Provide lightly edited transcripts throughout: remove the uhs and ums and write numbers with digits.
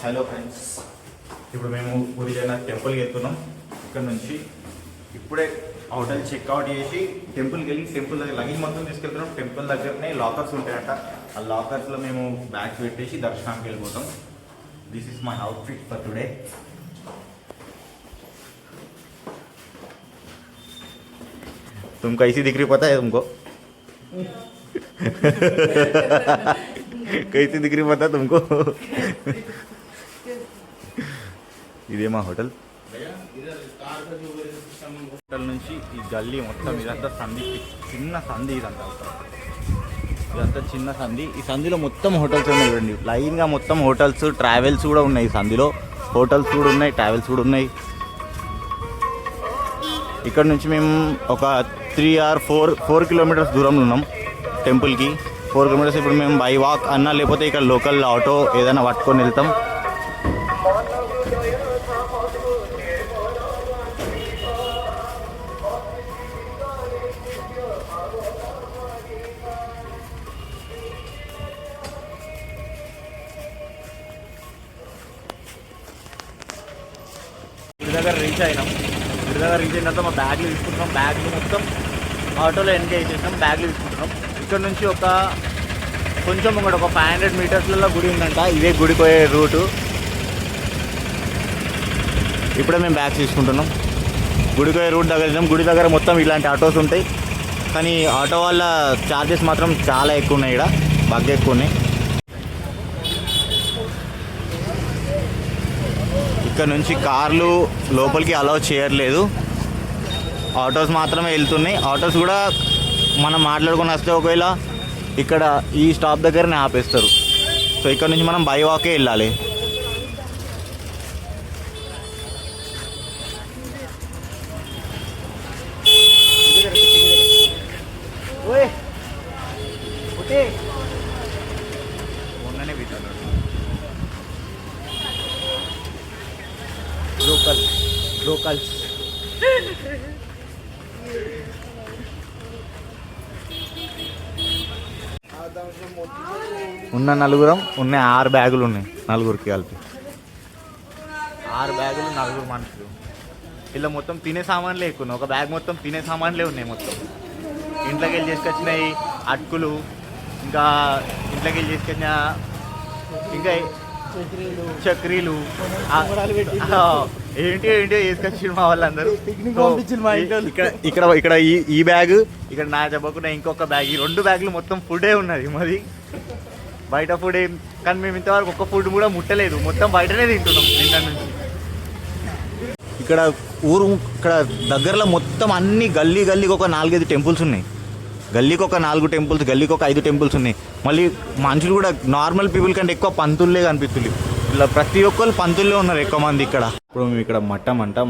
Hello friends, ఇప్పుడు మేము పూరి జగన్నాథ్ టెంపుల్కి వెళ్తున్నాం. ఇక్కడ నుంచి ఇప్పుడే హోటల్ చెక్అవుట్ చేసి టెంపుల్కి వెళ్ళి టెంపుల్ దగ్గర లగేజ్ మొత్తం తీసుకెళ్తున్నాం. టెంపుల్ దగ్గరనే లాకర్స్ ఉంటాయంట. ఆ లాకర్స్లో మేము బ్యాగ్స్ పెట్టేసి దర్శనానికి వెళ్ళిపోతాం. This is my outfit for today. तुमको ऐसी दिख रही पता है तुमको? कैसी दिख रही पता तुमको? ఇదే మా హోటల్. హోటల్ నుంచి ఈ గల్లీ మొత్తం ఇదంతా సంధి, చిన్న సంధి ఇదంతా చిన్న సంధి. ఈ సంధిలో మొత్తం హోటల్స్ ఉన్నాయి చూడండి. లైన్గా మొత్తం హోటల్స్, ట్రావెల్స్ కూడా ఉన్నాయి. ఈ సంధిలో హోటల్స్ కూడా ఉన్నాయి, ట్రావెల్స్ కూడా ఉన్నాయి. ఇక్కడ నుంచి మేము ఒక 3 or 4 కిలోమీటర్స్ దూరంలో ఉన్నాం టెంపుల్కి. 4 కిలోమీటర్స్. ఇప్పుడు మేము బై వాక్ అన్నా లేకపోతే ఇక్కడ లోకల్ ఆటో ఏదైనా పట్టుకొని వెళ్తాం. గుడి దగ్గర రీచ్ అయినాం. గుడి దగ్గర రీచ్ అయిన తర్వాత మా బ్యాగ్లు తీసుకుంటున్నాం. బ్యాగ్లు మొత్తం ఆటోలో ఎంజాయ్ చేసాం. బ్యాగ్లు తీసుకుంటున్నాం. ఇక్కడ నుంచి కొంచెం ఒక 500 మీటర్స్లలో గుడి ఉందంట. ఇదే గుడికి పోయే రూటు. ఇప్పుడే మేము బ్యాగ్స్ తీసుకుంటున్నాం. గుడికి పోయే రూట్ దగ్గర వెళ్ళాం. గుడి దగ్గర మొత్తం ఇలాంటి ఆటోస్ ఉంటాయి, కానీ ఆటో వాళ్ళ ఛార్జెస్ మాత్రం చాలా ఎక్కువ ఉన్నాయి. ఇక్కడ బాగా ఎక్కువ ఉన్నాయి. ఇక్కడ నుంచి కార్లు లోపలికి అలౌ చేయట్లేదు, ఆటోస్ మాత్రమే వెళ్తున్నాయి. ఆటోస్ కూడా మనం మాట్లాడుకుని వస్తే ఒకవేళ ఇక్కడ ఈ స్టాప్ దగ్గరనే ఆపేస్తారు. సో ఇక్కడ నుంచి మనం బై వాకే వెళ్ళాలి. లోకల్స్ ఉన్న నలుగురం ఉన్నాయి. 6 బ్యాగులు ఉన్నాయి నలుగురికి కలిపి. 6 బ్యాగులు, 4 మనుషులు. ఇలా మొత్తం తినే సామాన్లే ఎక్కువ. ఒక బ్యాగ్ మొత్తం తినే సామాన్లే ఉన్నాయి. మొత్తం ఇంట్లోకి వెళ్ళి చేసుకొచ్చినాయి అటుకులు, ఇంకా ఇంట్లోకి వెళ్ళి చేసుకొచ్చిన ఇంకా చక్రీలు ఏంటో వేసుకొచ్చి మా వాళ్ళందరూ. ఇక్కడ ఈ బ్యాగ్, ఇక్కడ నా చెప్పకుండా ఇంకొక బ్యాగ్, ఈ 2 బ్యాగులు మొత్తం ఫుడే ఉన్నది మరి. బయట ఫుడ్ కానీ మేము ఇంతవరకు ఒక్క ఫుడ్ కూడా ముట్టలేదు. మొత్తం బయటనే తింటున్నాం నిన్న నుంచి. ఇక్కడ దగ్గరలో మొత్తం అన్ని గల్లీకి ఒక 4-5 టెంపుల్స్ ఉన్నాయి. గల్లీకి ఒక 4 టెంపుల్స్, గల్లీకి ఒక 5 టెంపుల్స్ ఉన్నాయి. మళ్ళీ మనుషులు కూడా నార్మల్ పీపుల్ కంటే ఎక్కువ పంతుల్లే కనిపిస్తుంది. ఇలా ప్రతి ఒక్కరు పంతుల్లే ఉన్నారు ఎక్కువ మంది ఇక్కడ. ఇప్పుడు మేము ఇక్కడ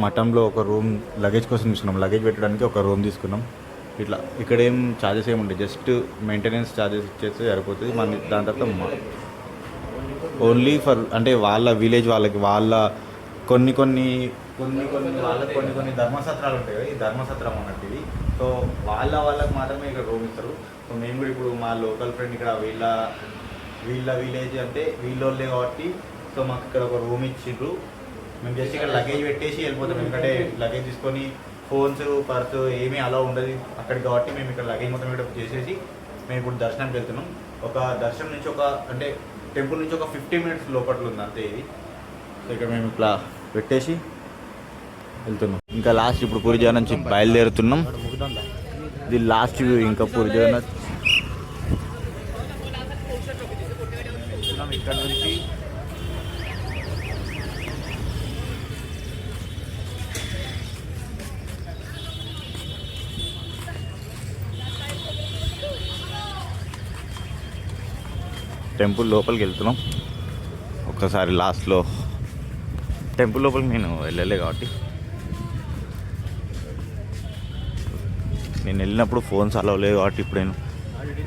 మఠంలో ఒక రూమ్ లగేజ్ కోసం తీసుకున్నాం. లగేజ్ పెట్టడానికి ఒక రూమ్ తీసుకున్నాం. ఇక్కడ ఏం ఛార్జెస్ ఏమి ఉంటాయి, జస్ట్ మెయింటెనెన్స్ ఛార్జెస్ ఇచ్చేస్తే సరిపోతుంది. మన దాని తర్వాత ఓన్లీ ఫర్ అంటే వాళ్ళ విలేజ్ వాళ్ళకి వాళ్ళ కొన్ని ధర్మసత్రాలు ఉంటాయి కదా. ఈ ధర్మసత్రం అన్నట్టు ఇది. సో వాళ్ళకి మాత్రమే ఇక్కడ రూమ్ ఇస్తారు. సో మేము కూడా ఇప్పుడు మా లోకల్ ఫ్రెండ్ ఇక్కడ వీళ్ళ విలేజ్ అంటే వీళ్ళోళ్ళే కాబట్టి సో మాకు ఇక్కడ ఒక రూమ్ ఇచ్చిండ్రు. మేము జస్ట్ ఇక్కడ లగేజ్ పెట్టేసి వెళ్ళిపోతాం. ఎందుకంటే లగేజ్ తీసుకొని ఫోన్స్, పర్సు ఏమీ అలా ఉండదు అక్కడికి కాబట్టి మేము ఇక్కడ లగేజ్ మొత్తం ఇక్కడ చేసేసి మేము ఇప్పుడు దర్శనానికి వెళ్తున్నాం. ఒక దర్శనం నుంచి అంటే టెంపుల్ నుంచి ఒక 15 మినిట్స్ లోపల ఉంది అంతే ఇది. సో ఇక్కడ మేము ఇట్లా పెట్టేసి వెళ్తున్నాం. ఇంకా లాస్ట్ ఇప్పుడు పూరి జగన్నాథ్ నుంచి బయలుదేరుతున్నాం. ఇది లాస్ట్ వ్యూ. ఇంకా పూరి జగన్నాథ్ ఇక్కడ నుంచి టెంపుల్ లోపలికి వెళ్తున్నాం. ఒక్కసారి లాస్ట్లో టెంపుల్ లోపలికి నేను వెళ్ళలే కాబట్టి నేను వెళ్ళినప్పుడు ఫోన్స్ అలౌ లేదు కాబట్టి ఇప్పుడు నేను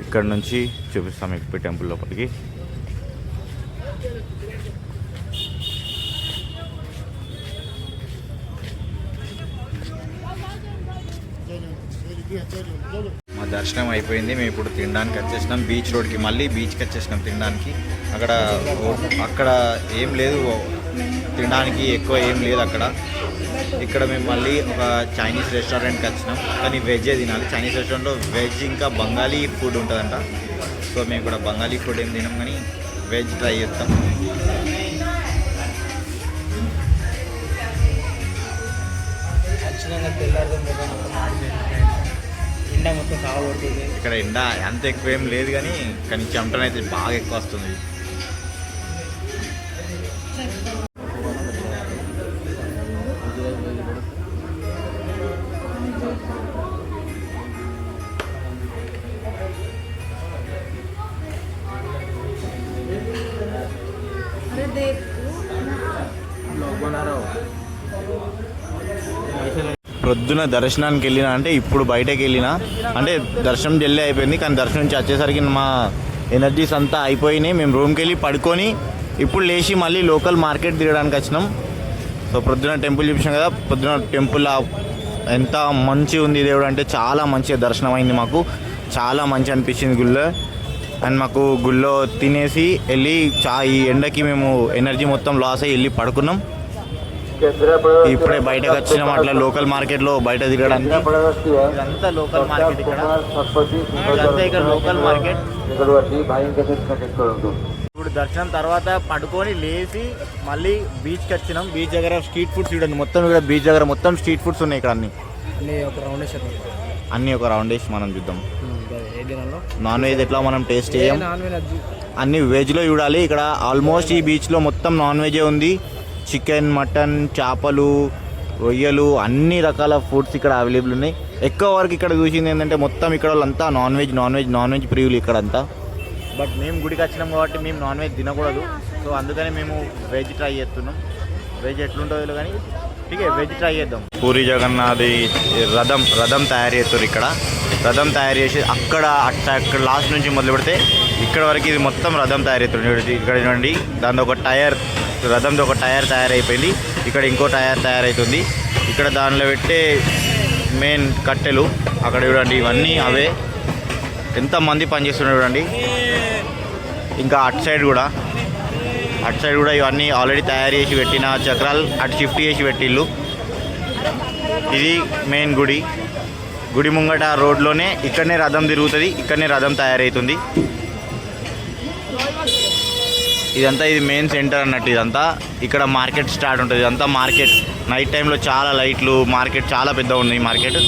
ఇక్కడ నుంచి చూపిస్తాను మీకు టెంపుల్ లోపలికి. మా దర్శనం అయిపోయింది. మేము ఇప్పుడు తినడానికి వచ్చేసినాం బీచ్ రోడ్కి. మళ్ళీ బీచ్కి వచ్చేసినాం తినడానికి. అక్కడ ఏం లేదు తినడానికి ఎక్కువ ఏం లేదు అక్కడ. ఇక్కడ మేము మళ్ళీ ఒక చైనీస్ రెస్టారెంట్కి వచ్చినాం, కానీ వెజ్జే తినాలి. చైనీస్ రెస్టారెంట్లో వెజ్ ఇంకా బంగాళీ ఫుడ్ ఉంటుందంట. సో మేము ఇక్కడ బంగాళీ ఫుడ్ ఏం తినాం, కానీ వెజ్ ట్రై చేస్తాం. ఇక్కడ ఎండ అంత ఎక్కువ ఏం లేదు, కానీ చెమటనైతే బాగా ఎక్కువ వస్తుంది. ప్రొద్దున దర్శనానికి వెళ్ళినా అంటే ఇప్పుడు బయటకు వెళ్ళినా అంటే దర్శనం జల్దీ అయిపోయింది, కానీ దర్శనం నుంచి వచ్చేసరికి మా ఎనర్జీస్ అంతా అయిపోయినాయి. మేము రూమ్కి వెళ్ళి పడుకొని ఇప్పుడు లేచి మళ్ళీ లోకల్ మార్కెట్ తిరగడానికి వచ్చినాం. సో ప్రొద్దున టెంపుల్ చూపించాం కదా, ప్రొద్దున టెంపుల్ ఎంత మంచి ఉంది దేవుడు అంటే చాలా మంచిగా దర్శనం అయింది. మాకు చాలా మంచి అనిపించింది గుళ్ళో. అండ్ మాకు గుళ్ళో తినేసి వెళ్ళి ఈ ఎండకి మేము ఎనర్జీ మొత్తం లాస్ అయ్యి వెళ్ళి పడుకున్నాం. ఇప్పుడే బయటకు వచ్చిన అట్లా లోకల్ మార్కెట్లో బయట తిరగడానికి. ఇదంతా లోకల్ మార్కెట్, ఇక్కడ లోకల్ మార్కెట్. ఇప్పుడు దర్శనం తర్వాత పడుకొని లేచి మళ్ళీ బీచ్కి వచ్చినాం. బీచ్ దగ్గర స్ట్రీట్ ఫుడ్స్ చూడండి, మొత్తం ఇక్కడ బీచ్ దగ్గర మొత్తం స్ట్రీట్ ఫుడ్స్ ఉన్నాయి. ఇక్కడ అన్నీ ఒక రౌండ్ వేసి మనం చూద్దాం. నాన్ వెజ్ ఎట్లా మనం టేస్ట్ చేయం, అన్ని వెజ్లో చూడాలి. ఇక్కడ ఆల్మోస్ట్ ఈ బీచ్లో మొత్తం నాన్ వెజే ఉంది. చికెన్, మటన్, చేపలు, రొయ్యలు అన్ని రకాల ఫుడ్స్ ఇక్కడ అవైలబుల్ ఉన్నాయి. ఎక్కువ వరకు ఇక్కడ చూసింది ఏంటంటే మొత్తం ఇక్కడ వాళ్ళంతా నాన్ వెజ్ ప్రియులు ఇక్కడంతా. బట్ మేము గుడికి వచ్చినాం కాబట్టి మేము నాన్ వెజ్ తినకూడదు. సో అందుకని మేము వెజ్ ట్రై చేస్తున్నాం. వెజ్ ఎట్లుంటుందో కానీ ఠీకే వెజ్ ట్రై చేద్దాం. పూరి జగన్నాథ్ రథం తయారు చేస్తారు. ఇక్కడ రథం తయారు చేసి అక్కడ లాస్ట్ నుంచి మొదలు పెడితే ఇక్కడ వరకు ఇది మొత్తం రథం తయారు చేస్తారు. ఇక్కడ చూడండి, దాంతో ఒక టైర్, రథంతో ఒక టైర్ తయారైపోయింది. ఇక్కడ ఇంకో టైర్ తయారవుతుంది. ఇక్కడ దానిలో పెట్టే మెయిన్ కట్టెలు అక్కడ చూడండి, ఇవన్నీ అవే. ఎంతమంది పనిచేస్తున్నారు చూడండి. ఇంకా అటు సైడ్ కూడా ఇవన్నీ ఆల్రెడీ తయారు చేసి పెట్టిన చక్రాలు అటు షిఫ్ట్ చేసి పెట్టిళ్ళు. ఇది మెయిన్ గుడి ముంగట రోడ్లోనే ఇక్కడనే రథం తిరుగుతుంది, ఇక్కడనే రథం తయారవుతుంది. ఇదంతా ఇది మెయిన్ సెంటర్ అన్నట్టు. ఇదంతా ఇక్కడ మార్కెట్ స్టార్ట్ ఉంటుంది. ఇదంతా మార్కెట్ నైట్ టైంలో చాలా లైట్లు, మార్కెట్ చాలా పెద్దగా ఉంది మార్కెట్.